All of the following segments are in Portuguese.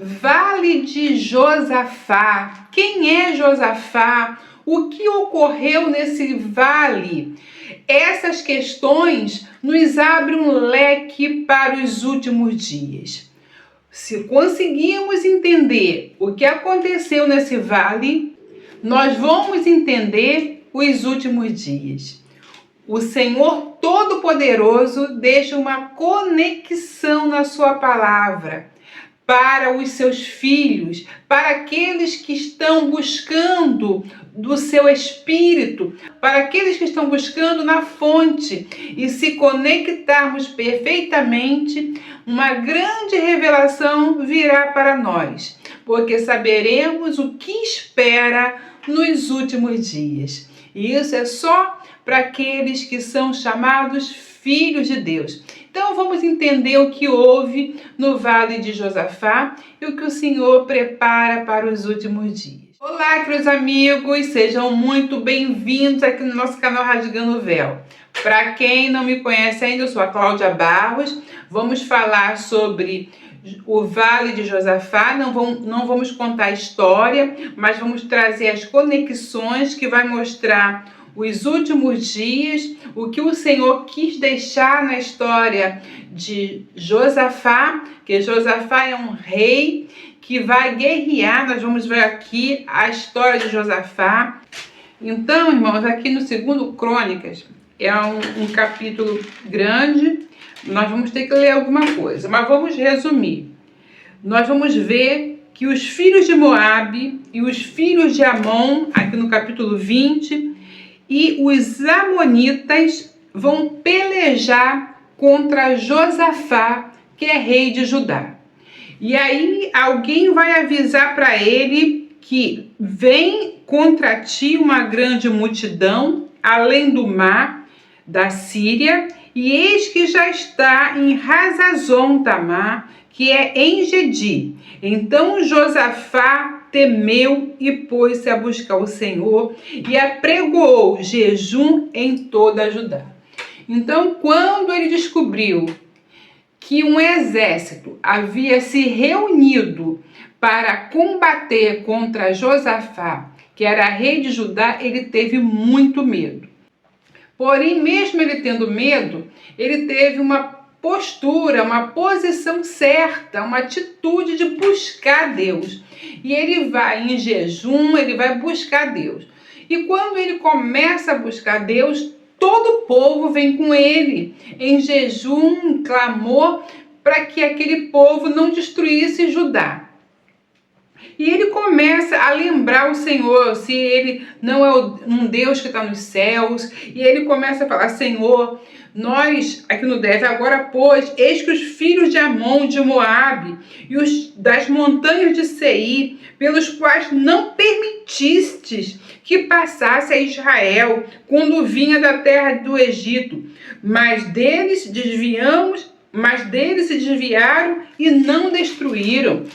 Vale de Josafá. Quem é Josafá? O que ocorreu nesse vale? Essas questões nos abrem um leque para os últimos dias. Se conseguirmos entender o que aconteceu nesse vale, nós vamos entender os últimos dias. O Senhor Todo-Poderoso deixa uma conexão na sua palavra para os seus filhos, para aqueles que estão buscando do seu espírito, para aqueles que estão buscando na fonte. E se conectarmos perfeitamente, uma grande revelação virá para nós, porque saberemos o que espera nos últimos dias. E isso é só para aqueles que são chamados filhos de Deus. Então vamos entender o que houve no Vale de Josafá e o que o Senhor prepara para os últimos dias. Olá, queridos amigos, sejam muito bem-vindos aqui no nosso canal Rasgando o Véu. Para quem não me conhece ainda, eu sou a Cláudia Barros. Vamos falar sobre o Vale de Josafá. Não vamos contar a história, mas vamos trazer as conexões que vai mostrar os últimos dias, o que o Senhor quis deixar na história de Josafá, que Josafá é um rei que vai guerrear. Nós vamos ver aqui a história de Josafá. Então, irmãos, aqui no 2 Crônicas, é um capítulo grande, nós vamos ter que ler alguma coisa, mas vamos resumir. Nós vamos ver que os filhos de Moabe e os filhos de Amon, aqui no capítulo 20, e os amonitas vão pelejar contra Josafá, que é rei de Judá. E aí alguém vai avisar para ele que vem contra ti uma grande multidão, além do mar da Síria, e eis que já está em Hazazon Tamar, que é em Gedi. Então Josafá temeu e pôs-se a buscar o Senhor e apregoou jejum em toda Judá. Então, quando ele descobriu que um exército havia se reunido para combater contra Josafá, que era rei de Judá, ele teve muito medo. Porém, mesmo ele tendo medo, ele teve uma postura, uma posição certa, uma atitude de buscar Deus. E ele vai em jejum, ele vai buscar Deus. E quando ele começa a buscar Deus, todo o povo vem com ele em jejum, em clamor, para que aquele povo não destruísse Judá. E ele começa a lembrar o Senhor, se ele não é um Deus que está nos céus, e ele começa a falar: Senhor, nós aqui no deserto, agora pois, eis que os filhos de Amon, de Moabe, e os das montanhas de Seir, pelos quais não permitistes que passasse a Israel, quando vinha da terra do Egito, mas deles se desviaram e não destruíram.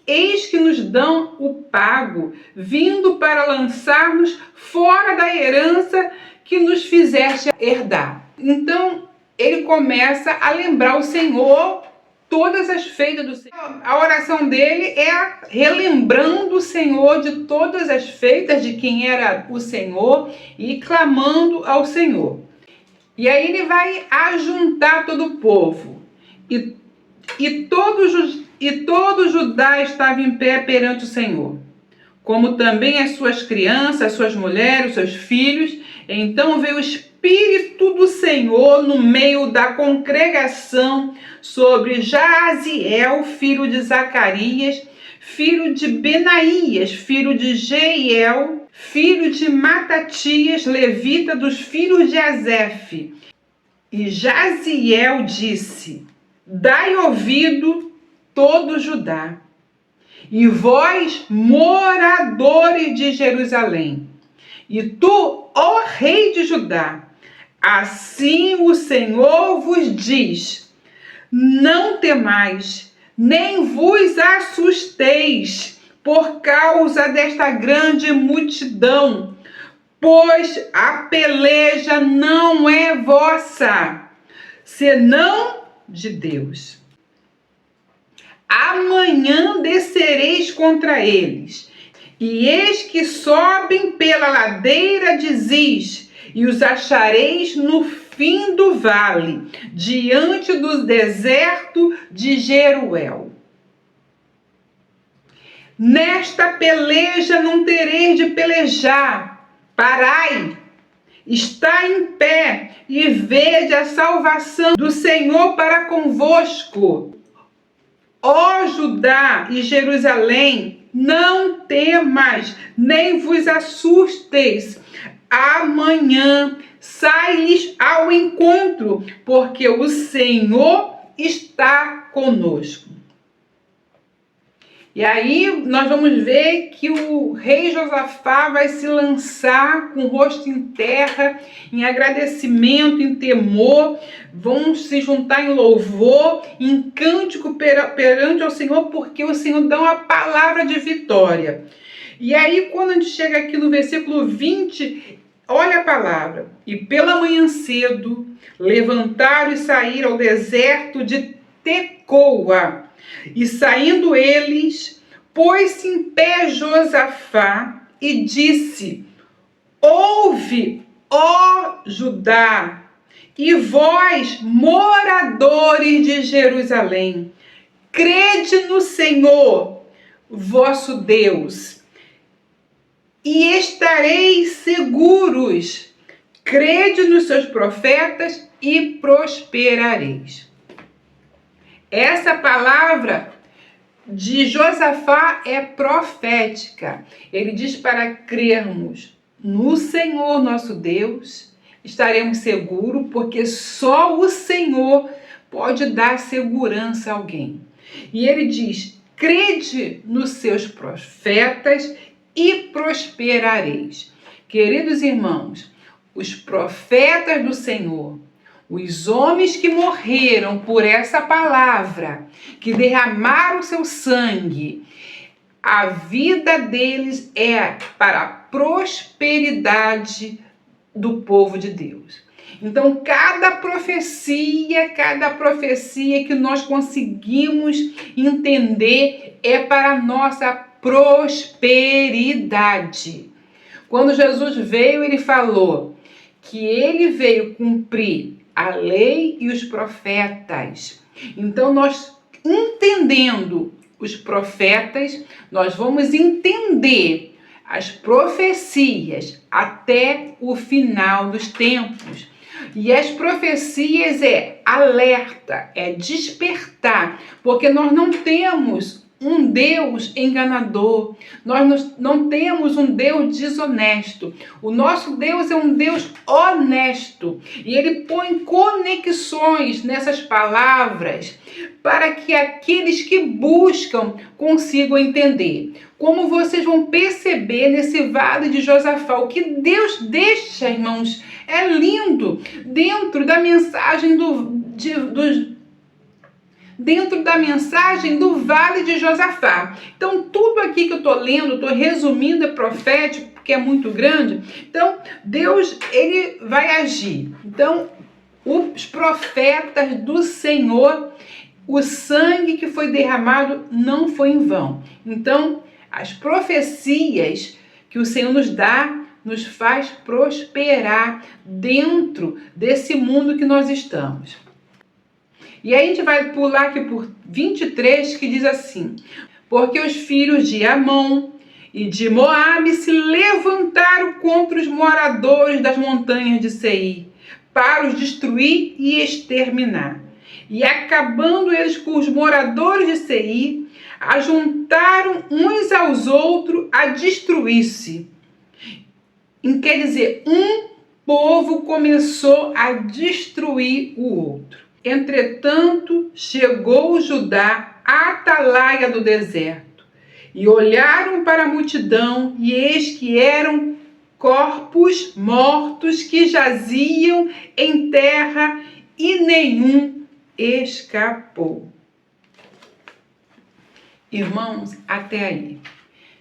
Eis que nos dão o pago, vindo para lançar-nos fora da herança que nos fizeste herdar. Então, ele começa a lembrar o Senhor, todas as feitas do Senhor. A oração dele é relembrando o Senhor de todas as feitas, de quem era o Senhor, e clamando ao Senhor. E aí ele vai ajuntar todo o povo. E todo Judá estava em pé perante o Senhor, como também as suas crianças, as suas mulheres, os seus filhos. Então veio o Espírito do Senhor no meio da congregação sobre Jaaziel, filho de Zacarias, filho de Benaías, filho de Jeiel, filho de Matatias, levita dos filhos de Asef. E Jaziel disse: dai ouvido todo Judá, e vós, moradores de Jerusalém, e tu, ó rei de Judá, assim o Senhor vos diz: não temais, nem vos assusteis por causa desta grande multidão, pois a peleja não é vossa, senão de Deus. Amanhã descerá contra eles. E eis que sobem pela ladeira de Ziz, e os achareis no fim do vale, diante do deserto de Jeruel. Nesta peleja não tereis de pelejar. Parai, está em pé e vede a salvação do Senhor para convosco. Ó Judá e Jerusalém, não temais, nem vos assusteis. Amanhã sai-lhes ao encontro, porque o Senhor está conosco. E aí nós vamos ver que o rei Josafá vai se lançar com o rosto em terra, em agradecimento, em temor, vão se juntar em louvor, em cântico perante ao Senhor, porque o Senhor dá uma palavra de vitória. E aí quando a gente chega aqui no versículo 20, olha a palavra. E pela manhã cedo levantaram e saíram ao deserto de Tecoa. E saindo eles, pôs-se em pé Josafá e disse: ouve, ó Judá, e vós, moradores de Jerusalém, crede no Senhor, vosso Deus, e estareis seguros. Crede nos seus profetas e prosperareis. Essa palavra de Josafá é profética. Ele diz para crermos no Senhor nosso Deus, estaremos seguros, porque só o Senhor pode dar segurança a alguém. E ele diz: crede nos seus profetas e prosperareis. Queridos irmãos, os profetas do Senhor, os homens que morreram por essa palavra, que derramaram seu sangue, a vida deles é para a prosperidade do povo de Deus. Então, cada profecia que nós conseguimos entender é para a nossa prosperidade. Quando Jesus veio, ele falou que ele veio cumprir a lei e os profetas. Então, nós entendendo os profetas, nós vamos entender as profecias até o final dos tempos. E as profecias é alerta, é despertar, porque nós não temos um Deus enganador, nós não temos um Deus desonesto. O nosso Deus é um Deus honesto e ele põe conexões nessas palavras para que aqueles que buscam consigam entender. Como vocês vão perceber nesse vale de Josafá, o que Deus deixa, irmãos, é lindo dentro da mensagem dentro da mensagem do Vale de Josafá. Então, tudo aqui que eu estou lendo, estou resumindo, é profético, porque é muito grande. Então, Deus, ele vai agir. Então, os profetas do Senhor, o sangue que foi derramado não foi em vão. Então, as profecias que o Senhor nos dá, nos faz prosperar dentro desse mundo que nós estamos. E aí a gente vai pular aqui por 23, que diz assim: porque os filhos de Amon e de Moabe se levantaram contra os moradores das montanhas de Seir, para os destruir e exterminar. E acabando eles com os moradores de Seir, ajuntaram uns aos outros a destruir-se. Quer dizer, um povo começou a destruir o outro. Entretanto, chegou Judá à atalaia do deserto, e olharam para a multidão, e eis que eram corpos mortos que jaziam em terra, e nenhum escapou. Irmãos, até aí.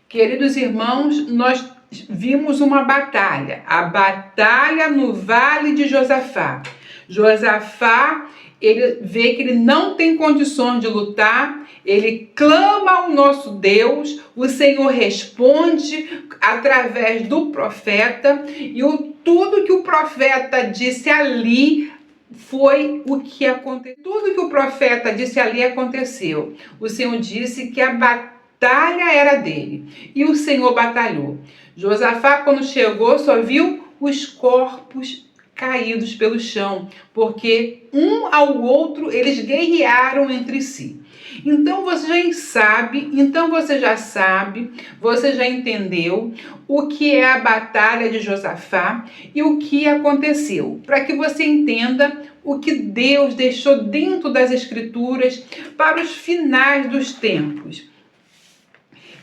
Queridos irmãos, nós vimos uma batalha, a batalha no Vale de Josafá. Josafá, ele vê que ele não tem condições de lutar, ele clama ao nosso Deus, o Senhor responde através do profeta, e tudo que o profeta disse ali foi o que aconteceu. Tudo que o profeta disse ali aconteceu. O Senhor disse que a batalha era dele, e o Senhor batalhou. Josafá, quando chegou, só viu os corpos caídos pelo chão, porque um ao outro eles guerrearam entre si. Então você já sabe, você já entendeu o que é a batalha de Josafá e o que aconteceu, para que você entenda o que Deus deixou dentro das Escrituras para os finais dos tempos.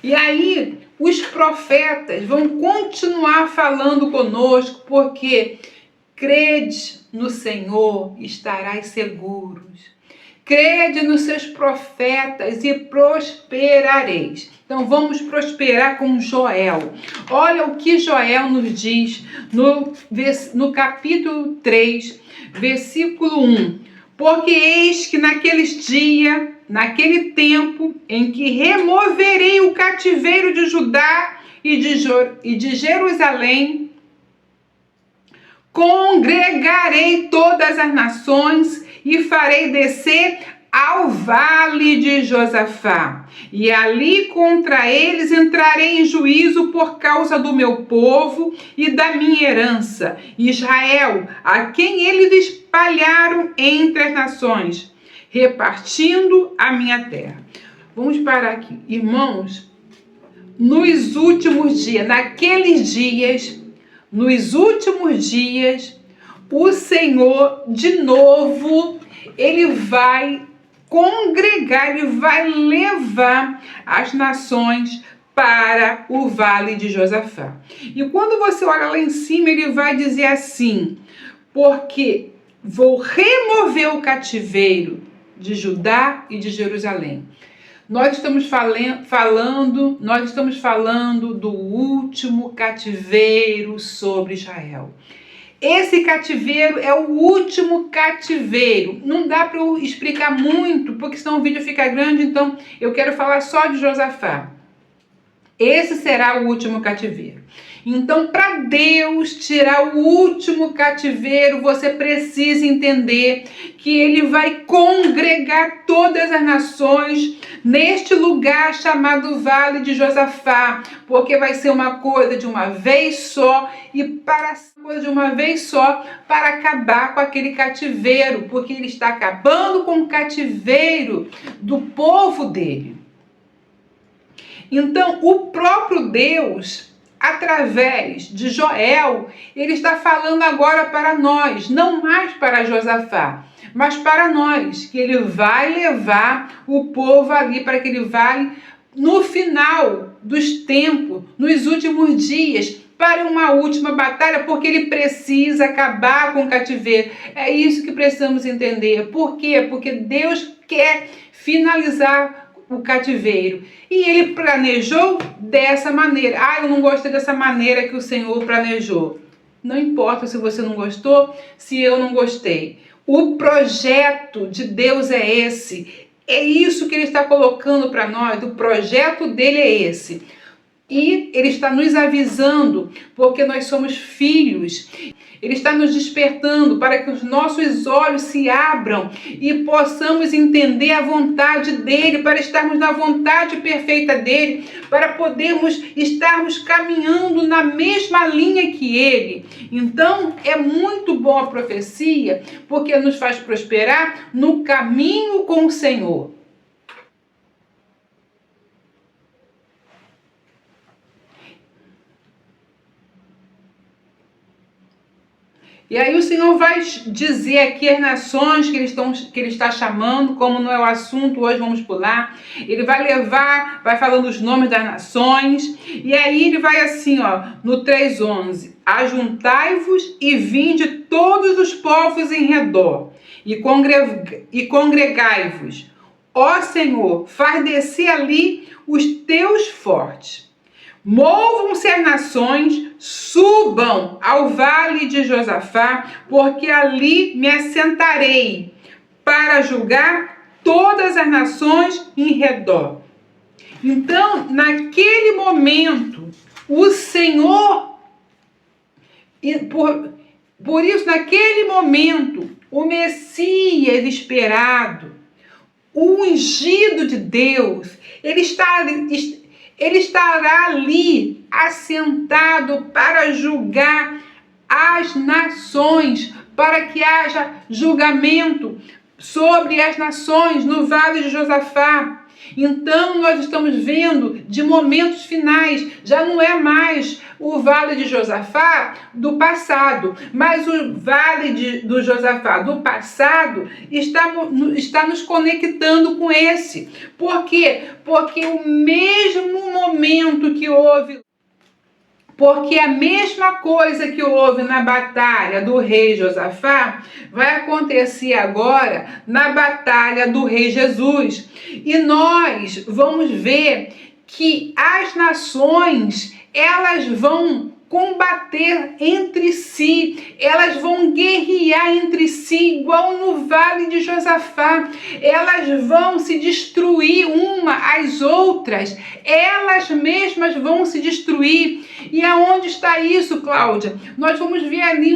E aí, os profetas vão continuar falando conosco, porque crede no Senhor, estarás seguros. Crede nos seus profetas e prosperareis. Então vamos prosperar com Joel. Olha o que Joel nos diz no capítulo 3, versículo 1. Porque eis que naquele tempo em que removerei o cativeiro de Judá e de Jerusalém, congregarei todas as nações e farei descer ao vale de Josafá. E ali contra eles entrarei em juízo por causa do meu povo e da minha herança, Israel, a quem eles espalharam entre as nações, repartindo a minha terra. Vamos parar aqui. Irmãos, nos últimos dias, o Senhor, de novo, ele vai congregar, ele vai levar as nações para o vale de Josafá. E quando você olha lá em cima, ele vai dizer assim: porque vou remover o cativeiro de Judá e de Jerusalém. Nós estamos falando do último cativeiro sobre Israel. Esse cativeiro é o último cativeiro. Não dá para eu explicar muito, porque senão o vídeo fica grande, então eu quero falar só de Josafá. Esse será o último cativeiro. Então, para Deus tirar o último cativeiro, você precisa entender que ele vai congregar todas as nações neste lugar chamado Vale de Josafá, porque vai ser uma coisa de uma vez só para acabar com aquele cativeiro, porque ele está acabando com o cativeiro do povo dele. Então, o próprio Deus, através de Joel, ele está falando agora para nós, não mais para Josafá, mas para nós, que ele vai levar o povo ali para aquele vale no final dos tempos, nos últimos dias, para uma última batalha, porque ele precisa acabar com o cativeiro. É isso que precisamos entender. Por quê? Porque Deus quer finalizar o cativeiro. E ele planejou dessa maneira. Eu não gostei dessa maneira que o Senhor planejou. Não importa se você não gostou, se eu não gostei. O projeto de Deus é esse. É isso que ele está colocando para nós. O projeto dele é esse. E ele está nos avisando, porque nós somos filhos. Ele está nos despertando para que os nossos olhos se abram e possamos entender a vontade dele, para estarmos na vontade perfeita dele, para podermos estarmos caminhando na mesma linha que ele. Então, é muito boa a profecia, porque nos faz prosperar no caminho com o Senhor. E aí o Senhor vai dizer aqui as nações que ele está chamando, como não é o assunto, hoje vamos pular. Ele vai falando os nomes das nações, e aí ele vai assim, no 3:11, ajuntai-vos e vinde todos os povos em redor, e congregai-vos. Ó Senhor, faz descer ali os teus fortes. Movam-se as nações, subam ao vale de Josafá, porque ali me assentarei para julgar todas as nações em redor. Então, naquele momento, o Senhor, por isso, naquele momento, o Messias esperado, o ungido de Deus, ele estará ali assentado para julgar as nações, para que haja julgamento sobre as nações no Vale de Josafá. Então nós estamos vendo de momentos finais, já não é mais o Vale de Josafá do passado, mas o Vale do Josafá do passado está nos conectando com esse. Por quê? Porque o mesmo momento que houve, porque a mesma coisa que houve na batalha do rei Josafá vai acontecer agora na batalha do rei Jesus. E nós vamos ver que as nações, elas vão combater entre si, elas vão guerrear entre si, igual no Vale de Josafá. Elas vão se destruir uma às outras, elas mesmas vão se destruir. E aonde está isso, Cláudia? Nós vamos ver ali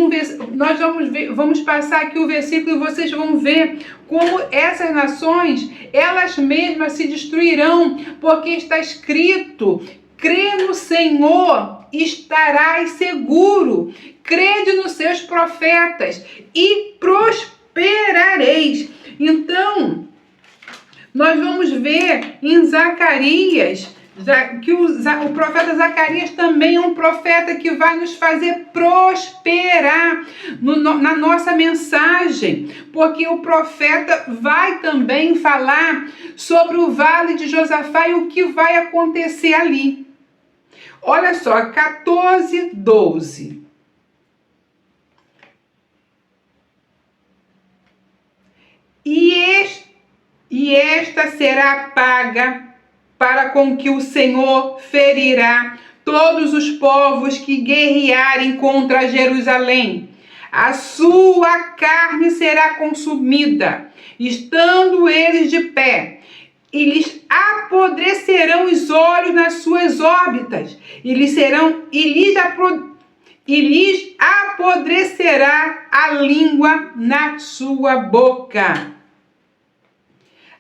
vamos passar aqui o versículo e vocês vão ver como essas nações, elas mesmas se destruirão, porque está escrito: crê no Senhor, estarás seguro. Crede nos seus profetas e prosperareis. Então, nós vamos ver em Zacarias, que o profeta Zacarias também é um profeta que vai nos fazer prosperar na nossa mensagem, porque o profeta vai também falar sobre o Vale de Josafá e o que vai acontecer ali. Olha só, 14:12. E esta será a paga para com que o Senhor ferirá todos os povos que guerrearem contra Jerusalém. A sua carne será consumida, estando eles de pé, e lhes apodrecerão os olhos nas suas órbitas, e lhes apodrecerá a língua na sua boca.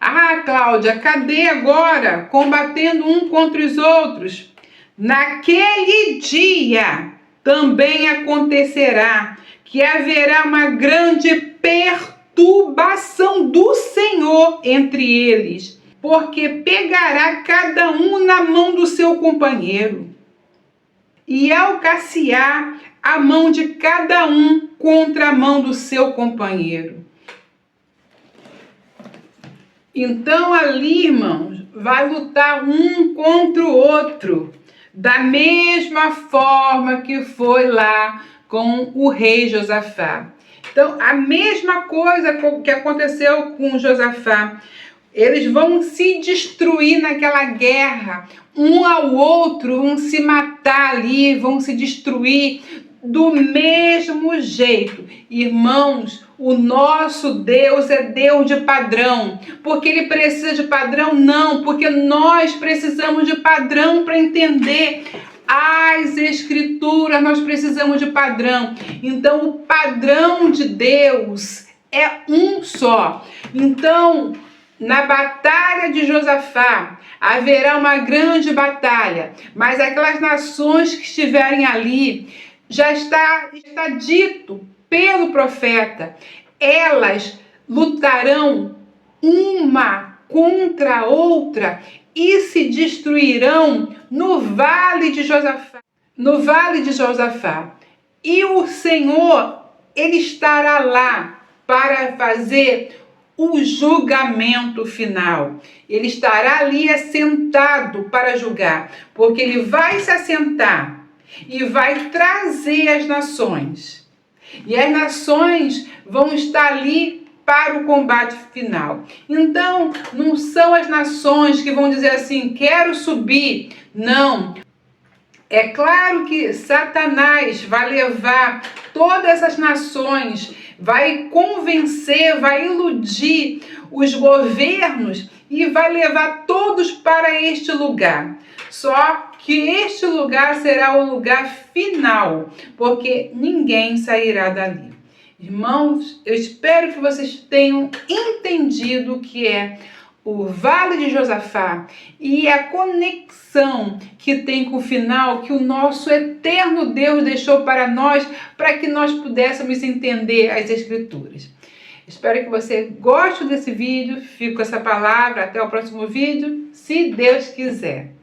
Ah, Cláudia, cadê agora? Combatendo um contra os outros. Naquele dia também acontecerá que haverá uma grande perturbação do Senhor entre eles, porque pegará cada um na mão do seu companheiro e alcaçear a mão de cada um contra a mão do seu companheiro. Então ali, irmãos, vai lutar um contra o outro, da mesma forma que foi lá com o rei Josafá. Então, a mesma coisa que aconteceu com Josafá. Eles vão se destruir naquela guerra, um ao outro, vão se matar ali, vão se destruir do mesmo jeito. Irmãos, o nosso Deus é Deus de padrão. Porque ele precisa de padrão? Não, porque nós precisamos de padrão para entender as Escrituras, nós precisamos de padrão. Então, o padrão de Deus é um só. Então, na batalha de Josafá, haverá uma grande batalha, mas aquelas nações que estiverem ali, já está dito pelo profeta, elas lutarão uma contra a outra e se destruirão no Vale de Josafá. No Vale de Josafá. E o Senhor, ele estará lá para fazer o julgamento final. Ele estará ali assentado para julgar, porque ele vai se assentar e vai trazer as nações. E as nações vão estar ali para o combate final. Então, não são as nações que vão dizer assim, quero subir. Não. É claro que Satanás vai levar todas essas nações, vai convencer, vai iludir os governos e vai levar todos para este lugar. Só que este lugar será o lugar final, porque ninguém sairá dali. Irmãos, eu espero que vocês tenham entendido o que é o Vale de Josafá e a conexão que tem com o final que o nosso eterno Deus deixou para que nós pudéssemos entender as Escrituras. Espero que você goste desse vídeo, fico com essa palavra, até o próximo vídeo, se Deus quiser.